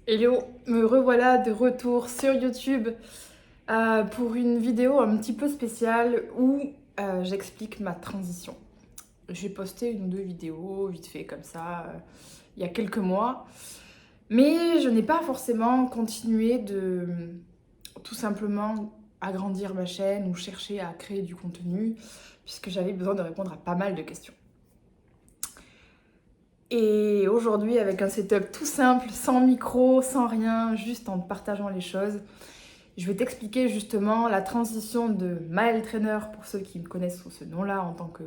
Hello, me revoilà de retour sur YouTube pour une vidéo un petit peu spéciale où j'explique ma transition. J'ai posté une ou deux vidéos vite fait comme ça il y a quelques mois, mais je n'ai pas forcément continué de tout simplement agrandir ma chaîne ou chercher à créer du contenu puisque j'avais besoin de répondre à pas mal de questions. Et aujourd'hui, avec un setup tout simple, sans micro, sans rien, juste en partageant les choses, je vais t'expliquer justement la transition de Maël Trainer, pour ceux qui me connaissent sous ce nom-là en tant que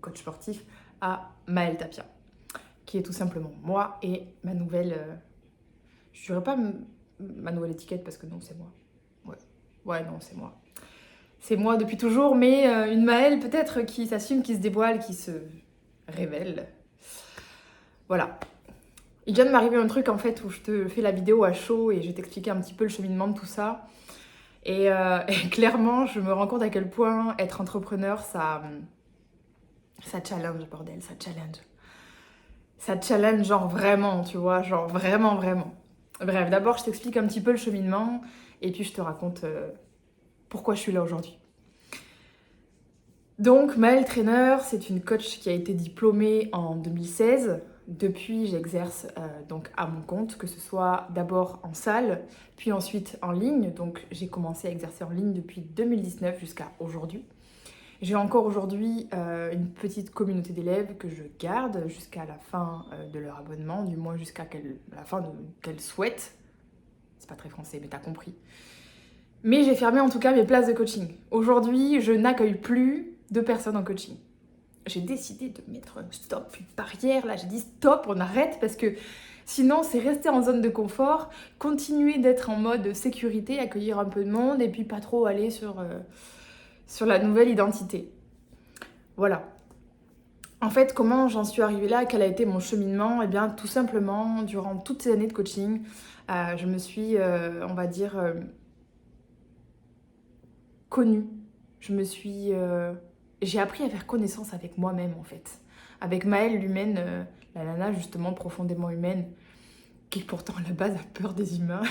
coach sportif, à Maël Tapia, qui est tout simplement moi et ma nouvelle... je dirais pas ma nouvelle étiquette parce que non, c'est moi. Ouais, non, c'est moi. C'est moi depuis toujours, mais une Maël peut-être qui s'assume, qui se dévoile, qui se révèle. Voilà. Il vient de m'arriver un truc en fait où je te fais la vidéo à chaud et je vais t'expliquer un petit peu le cheminement de tout ça. Et clairement, je me rends compte à quel point être entrepreneur, ça challenge, bordel, ça challenge. Ça challenge genre vraiment, tu vois, genre vraiment, vraiment. Bref, d'abord, je t'explique un petit peu le cheminement et puis je te raconte pourquoi je suis là aujourd'hui. Donc, Maël Trainer, c'est une coach qui a été diplômée en 2016. Depuis, j'exerce donc à mon compte, que ce soit d'abord en salle, puis ensuite en ligne. Donc, j'ai commencé à exercer en ligne depuis 2019 jusqu'à aujourd'hui. J'ai encore aujourd'hui une petite communauté d'élèves que je garde jusqu'à la fin de leur abonnement, du moins jusqu'à la fin qu'elles souhaitent. C'est pas très français, mais t'as compris. Mais j'ai fermé en tout cas mes places de coaching. Aujourd'hui, je n'accueille plus de personnes en coaching. J'ai décidé de mettre un stop, une barrière. Là, j'ai dit stop, on arrête parce que sinon, c'est rester en zone de confort, continuer d'être en mode sécurité, accueillir un peu de monde et puis pas trop aller sur la nouvelle identité. Voilà. En fait, comment j'en suis arrivée là, quel a été mon cheminement? Eh bien, tout simplement, durant toutes ces années de coaching, je me suis, on va dire, connue. Je me suis... j'ai appris à faire connaissance avec moi-même, en fait. Avec Maëlle, l'humaine, la nana, justement, profondément humaine, qui pourtant, à la base, a peur des humains.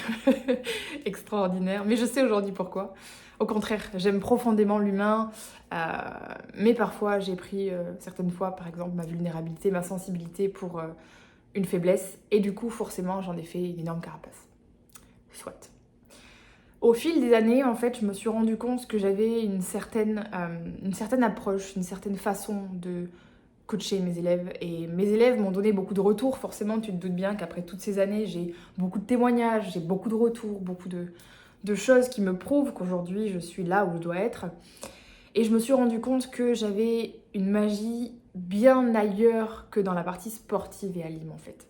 Extraordinaire. Mais je sais aujourd'hui pourquoi. Au contraire, j'aime profondément l'humain, mais parfois j'ai pris certaines fois, par exemple, ma vulnérabilité, ma sensibilité pour une faiblesse, et du coup, forcément, j'en ai fait une énorme carapace. Soit. Au fil des années, en fait, je me suis rendu compte que j'avais une certaine approche, une certaine façon de coacher mes élèves. Et mes élèves m'ont donné beaucoup de retours. Forcément, tu te doutes bien qu'après toutes ces années, j'ai beaucoup de témoignages, j'ai beaucoup de retours, beaucoup de choses qui me prouvent qu'aujourd'hui, je suis là où je dois être. Et je me suis rendu compte que j'avais une magie bien ailleurs que dans la partie sportive et alim, en fait.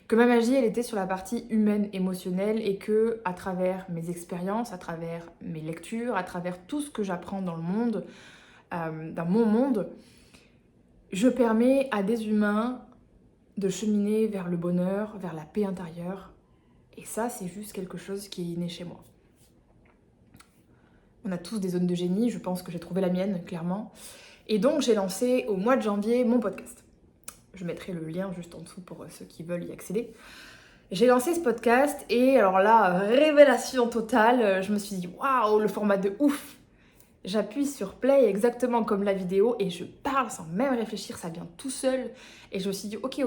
Que ma magie, elle était sur la partie humaine, émotionnelle, et que à travers mes expériences, à travers mes lectures, à travers tout ce que j'apprends dans le monde, dans mon monde, je permets à des humains de cheminer vers le bonheur, vers la paix intérieure. Et ça, c'est juste quelque chose qui est inné chez moi. On a tous des zones de génie, je pense que j'ai trouvé la mienne, clairement. Et donc, j'ai lancé au mois de janvier mon podcast. Je mettrai le lien juste en dessous pour ceux qui veulent y accéder. J'ai lancé ce podcast et alors là, révélation totale, je me suis dit waouh, le format de ouf. J'appuie sur play exactement comme la vidéo et je parle sans même réfléchir, ça vient tout seul. Et je me suis dit ok.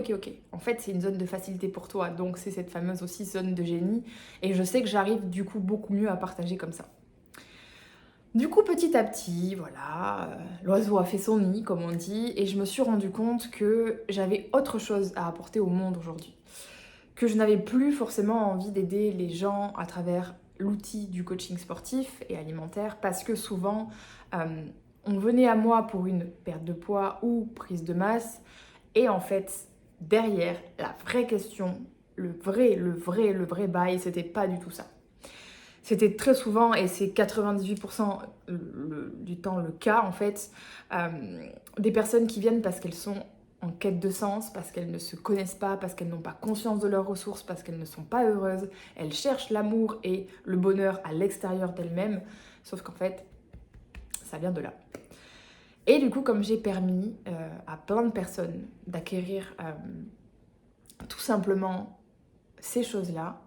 En fait, c'est une zone de facilité pour toi, donc c'est cette fameuse aussi zone de génie. Et je sais que j'arrive du coup beaucoup mieux à partager comme ça. Du coup, petit à petit, voilà, l'oiseau a fait son nid, comme on dit, et je me suis rendu compte que j'avais autre chose à apporter au monde aujourd'hui. Que je n'avais plus forcément envie d'aider les gens à travers l'outil du coaching sportif et alimentaire, parce que souvent, on venait à moi pour une perte de poids ou prise de masse, et en fait, derrière, la vraie question, le vrai bail, c'était pas du tout ça. C'était très souvent, et c'est 98% du temps le cas en fait, des personnes qui viennent parce qu'elles sont en quête de sens, parce qu'elles ne se connaissent pas, parce qu'elles n'ont pas conscience de leurs ressources, parce qu'elles ne sont pas heureuses. Elles cherchent l'amour et le bonheur à l'extérieur d'elles-mêmes, sauf qu'en fait, ça vient de là. Et du coup, comme j'ai permis à plein de personnes d'acquérir tout simplement ces choses-là,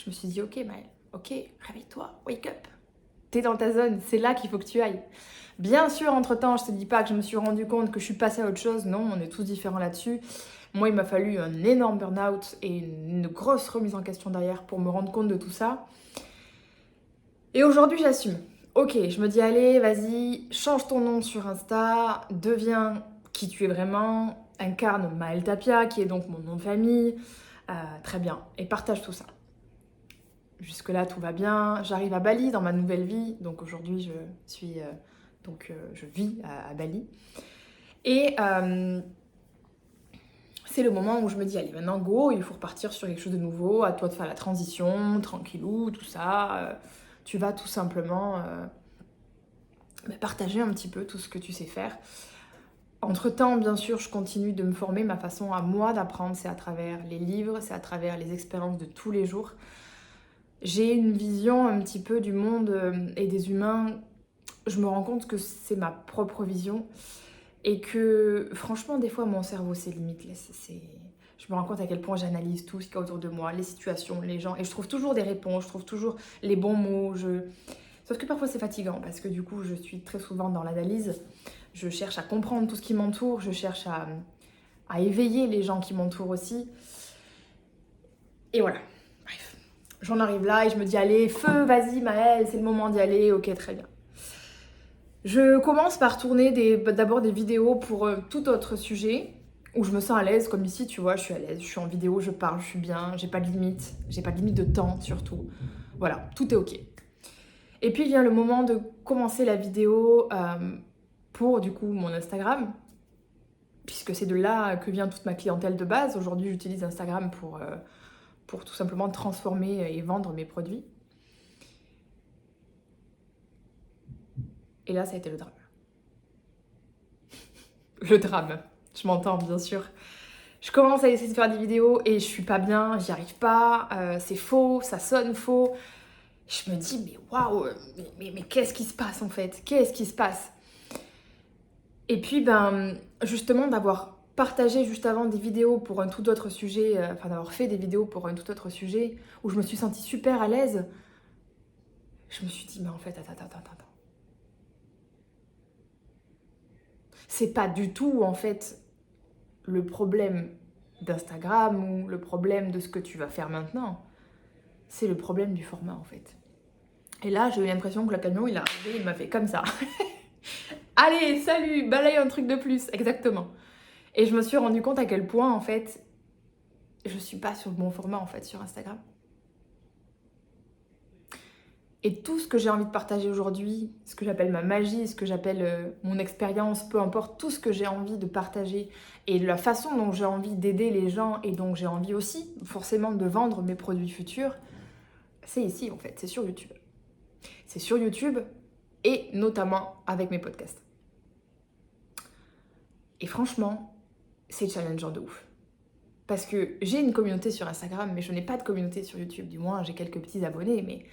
Je me suis dit, ok Maëlle, ok, réveille-toi, wake up. T'es dans ta zone, c'est là qu'il faut que tu ailles. Bien sûr, entre-temps, je te dis pas que je me suis rendu compte que je suis passée à autre chose. Non, on est tous différents là-dessus. Moi, il m'a fallu un énorme burn-out et une grosse remise en question derrière pour me rendre compte de tout ça. Et aujourd'hui, j'assume. Ok, je me dis, allez, vas-y, change ton nom sur Insta, deviens qui tu es vraiment, incarne Maëlle Tapia, qui est donc mon nom de famille. Très bien, et partage tout ça. Jusque-là, tout va bien. J'arrive à Bali dans ma nouvelle vie. Donc aujourd'hui, je vis à Bali. Et c'est le moment où je me dis, allez, maintenant, go, il faut repartir sur quelque chose de nouveau. À toi de faire la transition, tranquillou, tout ça. Tu vas tout simplement partager un petit peu tout ce que tu sais faire. Entre-temps, bien sûr, je continue de me former. Ma façon à moi d'apprendre, c'est à travers les livres, c'est à travers les expériences de tous les jours. J'ai une vision un petit peu du monde et des humains. Je me rends compte que c'est ma propre vision et que franchement, des fois, mon cerveau, c'est limite. Je me rends compte à quel point j'analyse tout ce qu'il y a autour de moi, les situations, les gens, et je trouve toujours des réponses, je trouve toujours les bons mots. Sauf que parfois, c'est fatigant parce que du coup, je suis très souvent dans l'analyse. Je cherche à comprendre tout ce qui m'entoure, je cherche à éveiller les gens qui m'entourent aussi. Et voilà. J'en arrive là et je me dis, allez, feu, vas-y Maëlle, c'est le moment d'y aller, ok, très bien. Je commence par tourner d'abord des vidéos pour tout autre sujet, où je me sens à l'aise, comme ici, tu vois, je suis à l'aise, je suis en vidéo, je parle, je suis bien, j'ai pas de limite de temps surtout. Voilà, tout est ok. Et puis vient le moment de commencer la vidéo pour du coup mon Instagram, puisque c'est de là que vient toute ma clientèle de base. Aujourd'hui, j'utilise Instagram pour tout simplement transformer et vendre mes produits. Et là, ça a été le drame. Le drame, je m'entends bien sûr. Je commence à essayer de faire des vidéos et je suis pas bien, j'y arrive pas, c'est faux, ça sonne faux. Je me dis, mais waouh, mais qu'est-ce qui se passe en fait? Qu'est-ce qui se passe? Et puis, justement, d'avoir partagé juste avant des vidéos pour un tout autre sujet, d'avoir fait des vidéos pour un tout autre sujet où je me suis sentie super à l'aise, je me suis dit, mais en fait, attends. C'est pas du tout, en fait, le problème d'Instagram ou le problème de ce que tu vas faire maintenant. C'est le problème du format, en fait. Et là, j'ai eu l'impression que le camion, il est arrivé, il m'a fait comme ça. Allez, salut, balaye un truc de plus, exactement. Et je me suis rendu compte à quel point, en fait, je suis pas sur le bon format, en fait, sur Instagram. Et tout ce que j'ai envie de partager aujourd'hui, ce que j'appelle ma magie, ce que j'appelle mon expérience, peu importe, tout ce que j'ai envie de partager et la façon dont j'ai envie d'aider les gens et dont j'ai envie aussi, forcément, de vendre mes produits futurs, c'est ici, en fait, c'est sur YouTube. C'est sur YouTube et notamment avec mes podcasts. Et franchement, c'est challengeant de ouf. Parce que j'ai une communauté sur Instagram, mais je n'ai pas de communauté sur YouTube. Du moins, j'ai quelques petits abonnés, mais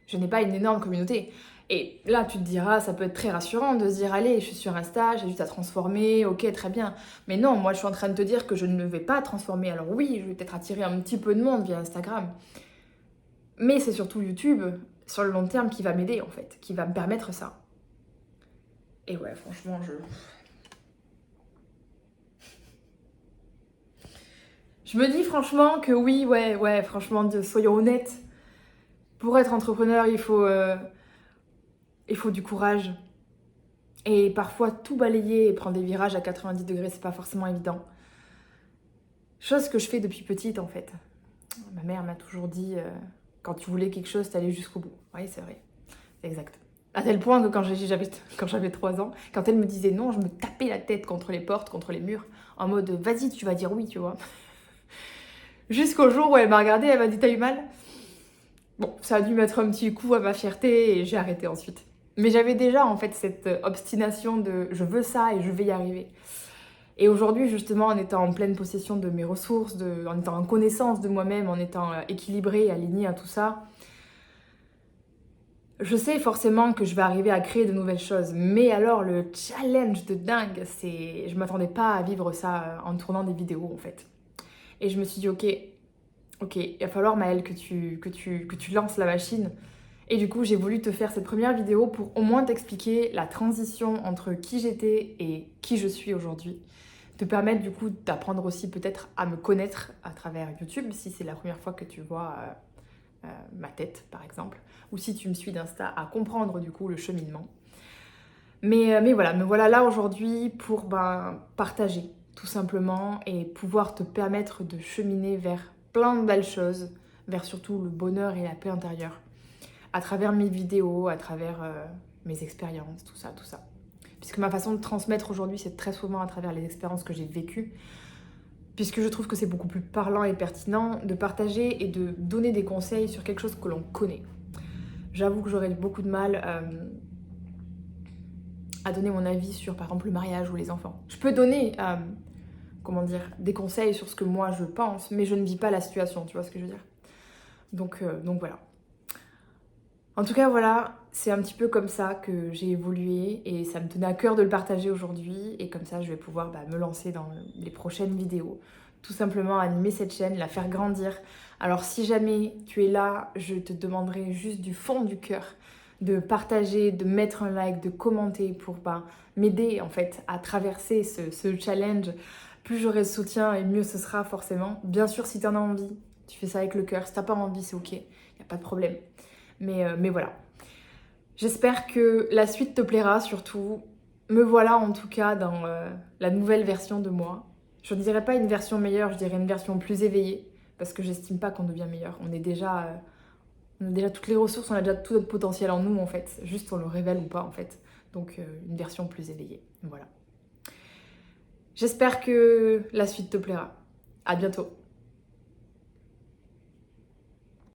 je n'ai pas une énorme communauté. Et là, tu te diras, ça peut être très rassurant de se dire, allez, je suis sur Insta, j'ai juste à transformer, ok, très bien. Mais non, moi, je suis en train de te dire que je ne vais pas transformer. Alors oui, je vais peut-être attirer un petit peu de monde via Instagram. Mais c'est surtout YouTube, sur le long terme, qui va m'aider, en fait, qui va me permettre ça. Et ouais, franchement, je me dis franchement que oui, ouais, franchement, soyons honnêtes. Pour être entrepreneur, il faut du courage. Et parfois, tout balayer et prendre des virages à 90 degrés, c'est pas forcément évident. Chose que je fais depuis petite, en fait. Ma mère m'a toujours dit, quand tu voulais quelque chose, t'allais jusqu'au bout. Oui, c'est vrai. C'est exact. À tel point que quand j'avais 3 ans, quand elle me disait non, je me tapais la tête contre les portes, contre les murs, en mode, vas-y, tu vas dire oui, tu vois. Jusqu'au jour où elle m'a regardée, elle m'a dit, t'as eu mal? Bon, ça a dû mettre un petit coup à ma fierté et j'ai arrêté ensuite. Mais j'avais déjà en fait cette obstination de je veux ça et je vais y arriver. Et aujourd'hui, justement, en étant en pleine possession de mes ressources, en étant en connaissance de moi-même, en étant équilibrée, alignée à tout ça, je sais forcément que je vais arriver à créer de nouvelles choses. Mais alors, le challenge de dingue, je m'attendais pas à vivre ça en tournant des vidéos en fait. Et je me suis dit, ok, ok, il va falloir Maëlle que tu lances la machine. Et du coup, j'ai voulu te faire cette première vidéo pour au moins t'expliquer la transition entre qui j'étais et qui je suis aujourd'hui. Te permettre du coup d'apprendre aussi peut-être à me connaître à travers YouTube, si c'est la première fois que tu vois ma tête par exemple, ou si tu me suis d'Insta, à comprendre du coup le cheminement. Mais voilà, me voilà là aujourd'hui pour partager tout simplement et pouvoir te permettre de cheminer vers plein de belles choses, vers surtout le bonheur et la paix intérieure, à travers mes vidéos, à travers mes expériences, tout ça, tout ça. Puisque ma façon de transmettre aujourd'hui, c'est très souvent à travers les expériences que j'ai vécues, puisque je trouve que c'est beaucoup plus parlant et pertinent de partager et de donner des conseils sur quelque chose que l'on connaît. J'avoue que j'aurais beaucoup de mal à donner mon avis sur, par exemple, le mariage ou les enfants. Je peux donner, des conseils sur ce que moi je pense, mais je ne vis pas la situation, tu vois ce que je veux dire. Donc voilà. En tout cas, voilà, c'est un petit peu comme ça que j'ai évolué et ça me tenait à cœur de le partager aujourd'hui. Et comme ça, je vais pouvoir me lancer dans les prochaines vidéos. Tout simplement animer cette chaîne, la faire grandir. Alors si jamais tu es là, je te demanderai juste du fond du cœur de partager, de mettre un like, de commenter pour m'aider en fait à traverser ce challenge. Plus j'aurai de soutien et mieux ce sera forcément. Bien sûr, si tu en as envie, tu fais ça avec le cœur. Si t'as pas envie, c'est ok, y a pas de problème. Mais voilà. J'espère que la suite te plaira surtout. Me voilà en tout cas dans la nouvelle version de moi. Je ne dirais pas une version meilleure, je dirais une version plus éveillée. Parce que j'estime pas qu'on devient meilleur. On a déjà toutes les ressources, on a déjà tout notre potentiel en nous en fait. Juste on le révèle ou pas en fait. Donc une version plus éveillée. Voilà. J'espère que la suite te plaira. À bientôt.